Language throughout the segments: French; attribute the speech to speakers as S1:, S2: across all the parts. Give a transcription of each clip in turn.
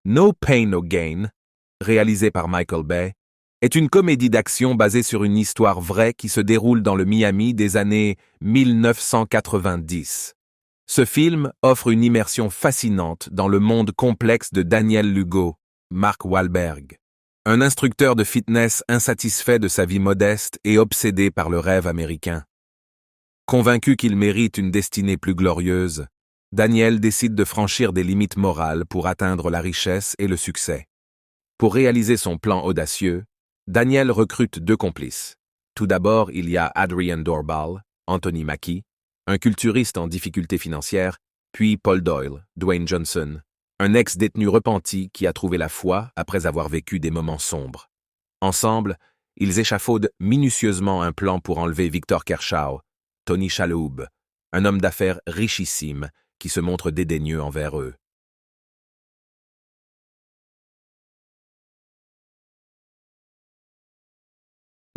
S1: No Pain No Gain, réalisé par Michael Bay, est une comédie d'action basée sur une histoire vraie qui se déroule dans le Miami des années 1990. Ce film offre une immersion fascinante dans le monde complexe de Daniel Lugo, Mark Wahlberg, un instructeur de fitness insatisfait de sa vie modeste et obsédé par le rêve américain. Convaincu qu'il mérite une destinée plus glorieuse, Daniel décide de franchir des limites morales pour atteindre la richesse et le succès. Pour réaliser son plan audacieux, Daniel recrute deux complices. Tout d'abord, il y a Adrian Dorbal, Anthony Mackie, un culturiste en difficulté financière, puis Paul Doyle, Dwayne Johnson, un ex-détenu repenti qui a trouvé la foi après avoir vécu des moments sombres. Ensemble, ils échafaudent minutieusement un plan pour enlever Victor Kershaw, Tony Shalhoub, un homme d'affaires richissime qui se montre dédaigneux envers eux.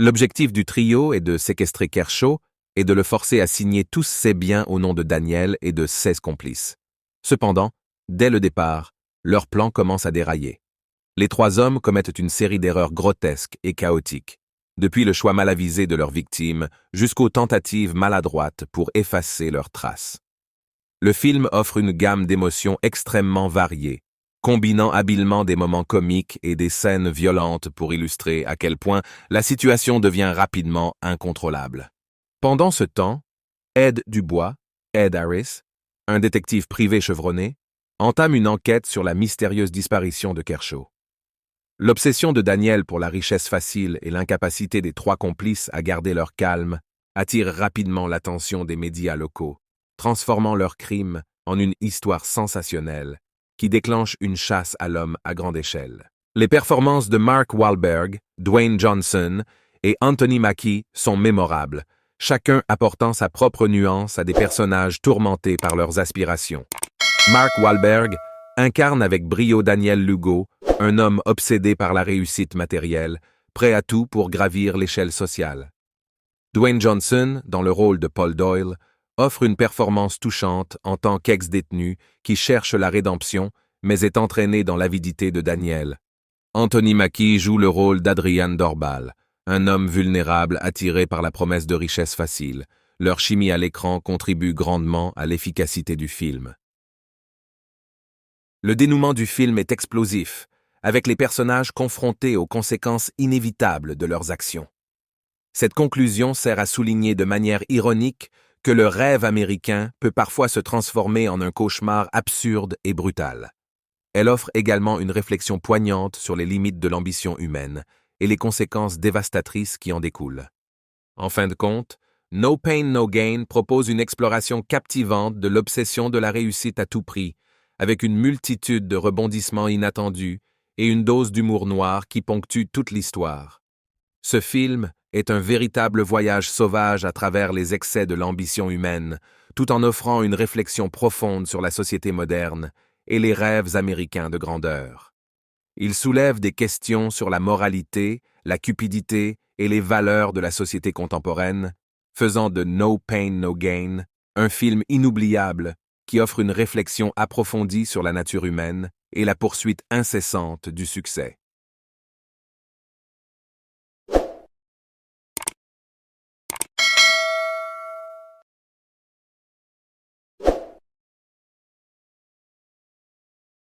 S1: L'objectif du trio est de séquestrer Kershaw et de le forcer à signer tous ses biens au nom de Daniel et de 16 complices. Cependant, dès le départ, leur plan commence à dérailler. Les trois hommes commettent une série d'erreurs grotesques et chaotiques, depuis le choix mal avisé de leurs victimes jusqu'aux tentatives maladroites pour effacer leurs traces. Le film offre une gamme d'émotions extrêmement variées, combinant habilement des moments comiques et des scènes violentes pour illustrer à quel point la situation devient rapidement incontrôlable. Pendant ce temps, Ed Dubois, Ed Harris, un détective privé chevronné, entame une enquête sur la mystérieuse disparition de Kershaw. L'obsession de Daniel pour la richesse facile et l'incapacité des trois complices à garder leur calme attirent rapidement l'attention des médias locaux, transformant leur crime en une histoire sensationnelle qui déclenche une chasse à l'homme à grande échelle. Les performances de Mark Wahlberg, Dwayne Johnson et Anthony Mackie sont mémorables, chacun apportant sa propre nuance à des personnages tourmentés par leurs aspirations. Mark Wahlberg incarne avec brio Daniel Lugo, un homme obsédé par la réussite matérielle, prêt à tout pour gravir l'échelle sociale. Dwayne Johnson, dans le rôle de Paul Doyle, offre une performance touchante en tant qu'ex-détenu qui cherche la rédemption, mais est entraîné dans l'avidité de Daniel. Anthony Mackie joue le rôle d'Adrian Dorbal, un homme vulnérable attiré par la promesse de richesse facile. Leur chimie à l'écran contribue grandement à l'efficacité du film. Le dénouement du film est explosif, avec les personnages confrontés aux conséquences inévitables de leurs actions. Cette conclusion sert à souligner de manière ironique que le rêve américain peut parfois se transformer en un cauchemar absurde et brutal. Elle offre également une réflexion poignante sur les limites de l'ambition humaine et les conséquences dévastatrices qui en découlent. En fin de compte, No Pain No Gain propose une exploration captivante de l'obsession de la réussite à tout prix, avec une multitude de rebondissements inattendus et une dose d'humour noir qui ponctue toute l'histoire. Ce film est un véritable voyage sauvage à travers les excès de l'ambition humaine, tout en offrant une réflexion profonde sur la société moderne et les rêves américains de grandeur. Il soulève des questions sur la moralité, la cupidité et les valeurs de la société contemporaine, faisant de No Pain No Gain un film inoubliable qui offre une réflexion approfondie sur la nature humaine et la poursuite incessante du succès.